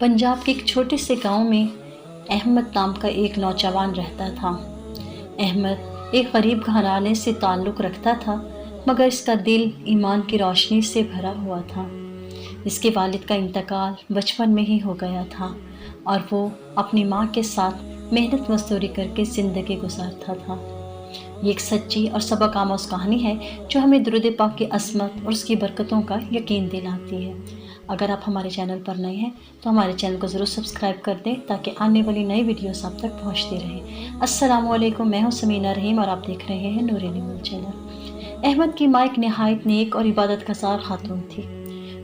पंजाब के एक छोटे से गांव में अहमद नाम का एक नौजवान रहता था। अहमद एक गरीब घराने से ताल्लुक़ रखता था, मगर इसका दिल ईमान की रोशनी से भरा हुआ था। इसके वालिद का इंतकाल बचपन में ही हो गया था और वो अपनी माँ के साथ मेहनत मजदूरी करके ज़िंदगी गुजारता था। ये एक सच्ची और सबक आमोज़ कहानी है जो हमें दुरूद पाक की असमत और उसकी बरकतों का यकीन दिलाती है। अगर आप हमारे चैनल पर नए हैं तो हमारे चैनल को ज़रूर सब्सक्राइब कर दें ताकि आने वाली नई वीडियोस आप तक पहुंचती रहें। अस्सलाम वालेकुम, मैं हूं समीना रहीम और आप देख रहे हैं नूर नुर चैनल। अहमद की माँ एक नहायत नेक और इबादत गुज़ार खातून थी।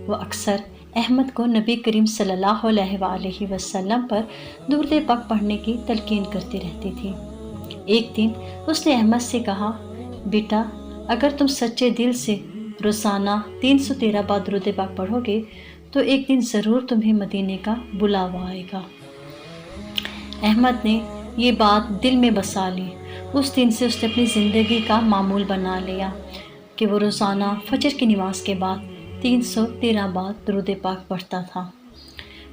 वो अक्सर अहमद को नबी करीम सल्लल्लाहु अलैहि वसल्लम पर दुरूद पाक पढ़ने की तलकीन करती रहती थी। एक दिन उसने अहमद से कहा, बेटा, अगर तुम सच्चे दिल से रोज़ाना 313 बार दुरूद पाक पढ़ोगे तो एक दिन ज़रूर तुम्हें मदीने का बुलावा आएगा। अहमद ने ये बात दिल में बसा ली। उस दिन से उसने अपनी ज़िंदगी का मामूल बना लिया कि वो रोज़ाना फजर की नमाज के बाद 313 बार दुरूद पाक पढ़ता था।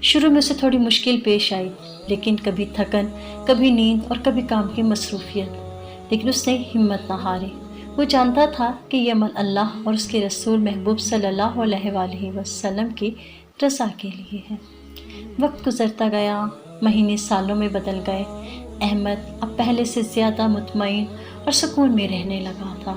शुरू में उसे थोड़ी मुश्किल पेश आई, लेकिन कभी थकन, कभी नींद और कभी काम की मसरूफियत, लेकिन उसने हिम्मत न हारी। वो जानता था कि यह अमल अल्लाह और उसके रसूल महबूब सल्लल्लाहु अलैहि वसल्लम की रज़ा के लिए है। वक्त गुज़रता गया, महीने सालों में बदल गए। अहमद अब पहले से ज़्यादा मुतमईन और सुकून में रहने लगा था।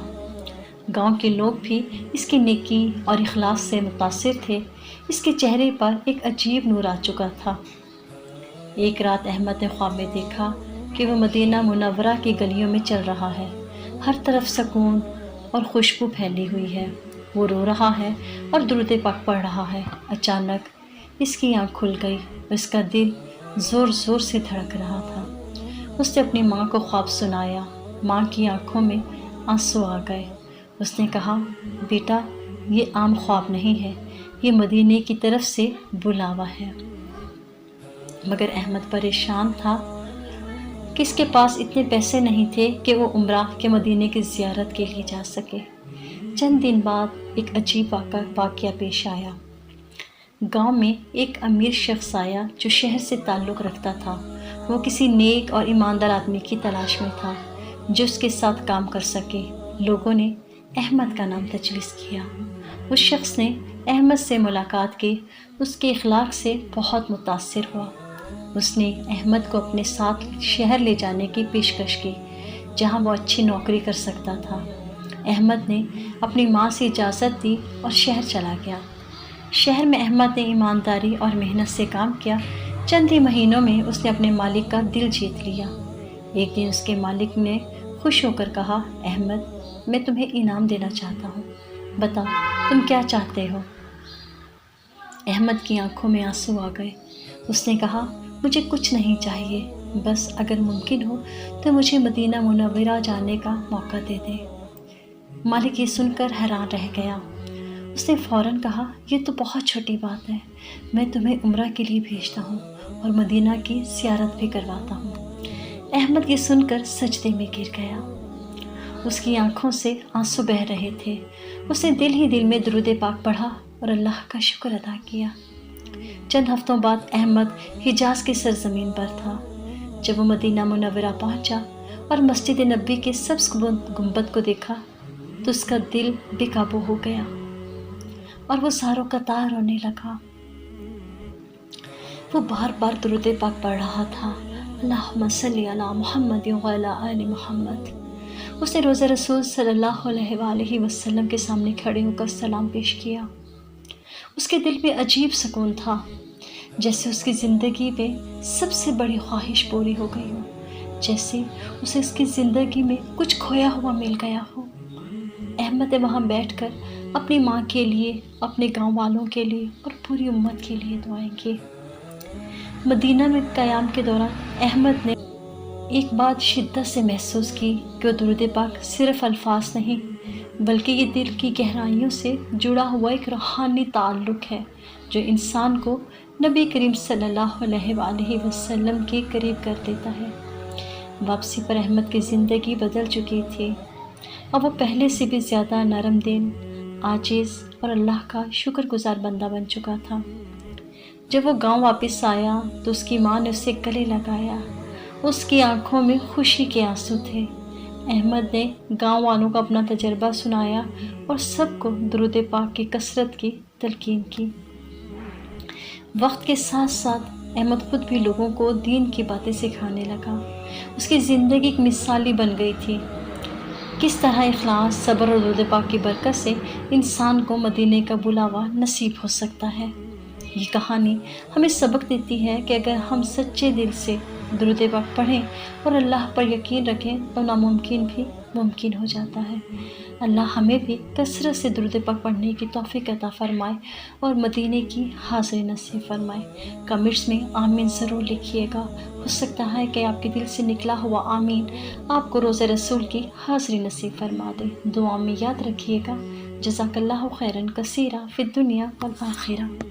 गांव के लोग भी इसकी नेकी और इखलास से मुतासिर थे। इसके चेहरे पर एक अजीब नूर आ चुका था। एक रात अहमद ने ख्वाब में देखा कि वह मदीना मुनव्वरा की गलियों में चल रहा है। हर तरफ सुकून और खुशबू फैली हुई है। वो रो रहा है और दुरूद पाक पढ़ रहा है। अचानक इसकी आँख खुल गई और इसका दिल ज़ोर ज़ोर से धड़क रहा था। उसने अपनी माँ को ख्वाब सुनाया। माँ की आँखों में आंसू आ गए। उसने कहा, बेटा, ये आम ख्वाब नहीं है, ये मदीने की तरफ से बुलावा है। मगर अहमद परेशान था कि इसके पास इतने पैसे नहीं थे कि वो उम्रा के मदीने की ज़ियारत के लिए जा सके। चंद दिन बाद एक अजीब वाक़या पेश आया। गांव में एक अमीर शख्स आया जो शहर से ताल्लुक़ रखता था। वो किसी नेक और ईमानदार आदमी की तलाश में था जो उसके साथ काम कर सके। लोगों ने अहमद का नाम तजवीज़ किया। उस शख्स ने अहमद से मुलाकात की, उसके इखलाक से बहुत मुतासिर हुआ। उसने अहमद को अपने साथ शहर ले जाने की पेशकश की जहां वो अच्छी नौकरी कर सकता था। अहमद ने अपनी माँ से इजाज़त दी और शहर चला गया। शहर में अहमद ने ईमानदारी और मेहनत से काम किया। चंद ही महीनों में उसने अपने मालिक का दिल जीत लिया। एक दिन उसके मालिक ने खुश होकर कहा, अहमद, मैं तुम्हें इनाम देना चाहता हूँ, बताओ तुम क्या चाहते हो। अहमद की आंखों में आंसू आ गए। उसने कहा, मुझे कुछ नहीं चाहिए, बस अगर मुमकिन हो तो मुझे मदीना मुनव्वरा जाने का मौका दे दे। मालिक ये सुनकर हैरान रह गया। उसने फ़ौरन कहा, ये तो बहुत छोटी बात है, मैं तुम्हें उम्रा के लिए भेजता हूँ और मदीना की ज़ियारत भी करवाता हूँ। अहमद ये सुनकर सजदे में गिर गया। उसकी आंखों से आंसू बह रहे थे। उसने दिल ही दिल में दुरूद पाक पढ़ा और अल्लाह का शुक्र अदा किया। चंद हफ्तों बाद अहमद हिजाज़ की सरज़मीन पर था। जब वो मदीना मुनव्वरा पहुंचा और मस्जिद नबी के सब्ज़ गुंबद को देखा तो उसका दिल बेकाबू हो गया और वो ज़ारों कतार रोने लगा। वो बार बार दुरूद पाक पढ़ रहा था, अल्लाहुम्मा सल्ली अला मुहम्मद व अला आलि मुहम्मद। उसने रोज़ा रसूल सल्लल्लाहु अलैहि वसल्लम के सामने खड़े होकर सलाम पेश किया। उसके दिल में अजीब सुकून था, जैसे उसकी ज़िंदगी में सबसे बड़ी ख्वाहिश पूरी हो गई हो, जैसे उसे उसकी ज़िंदगी में कुछ खोया हुआ मिल गया हो। अहमद ने वहाँ बैठकर अपनी माँ के लिए, अपने गांव वालों के लिए और पूरी उम्मत के लिए दुआएं की। मदीना में क़याम के दौरान अहमद ने एक बात शिद्दत से महसूस की कि वो दुरूद पाक सिर्फ़ अल्फाज नहीं, बल्कि ये दिल की गहराइयों से जुड़ा हुआ एक रूहानी ताल्लुक़ है जो इंसान को नबी करीम सल्लल्लाहु अलैहि वसल्लम के करीब कर देता है। वापसी पर अहमद की ज़िंदगी बदल चुकी थी। अब वो पहले से भी ज़्यादा नरम दिल, आजिज़ और अल्लाह का शुक्रगुज़ार बंदा बन चुका था। جب وہ گاؤں واپس آیا تو اس کی ماں نے اسے گلے لگایا۔ اس کی آنکھوں میں خوشی کے آنسو تھے۔ احمد نے گاؤں والوں کو اپنا تجربہ سنایا اور سب کو درود پاک کی کثرت کی تلقین کی۔ وقت کے ساتھ ساتھ احمد خود بھی لوگوں کو دین کی باتیں سکھانے لگا۔ اس کی زندگی ایک مثالی بن گئی تھی۔ کس طرح اخلاص، صبر اور درود پاک کی برکت سے انسان کو مدینے کا بلاوا نصیب ہو سکتا ہے۔ یہ کہانی ہمیں سبق دیتی ہے کہ اگر ہم سچے دل سے درود پاک پڑھیں اور اللہ پر یقین رکھیں تو ناممکن بھی ممکن ہو جاتا ہے۔ اللہ ہمیں بھی کثرت سے درود پاک پڑھنے کی توفیق عطا فرمائے اور مدینے کی حاضری نصیب فرمائے۔ کمنٹس میں آمین ضرور لکھیے گا۔ ہو سکتا ہے کہ آپ کے دل سے نکلا ہوا آمین آپ کو روزہ رسول کی حاضری نصیب فرما دے۔ دعا میں یاد رکھیے گا۔ جزاک اللہ خیرا کثیرا فی الدنیا والآخرہ۔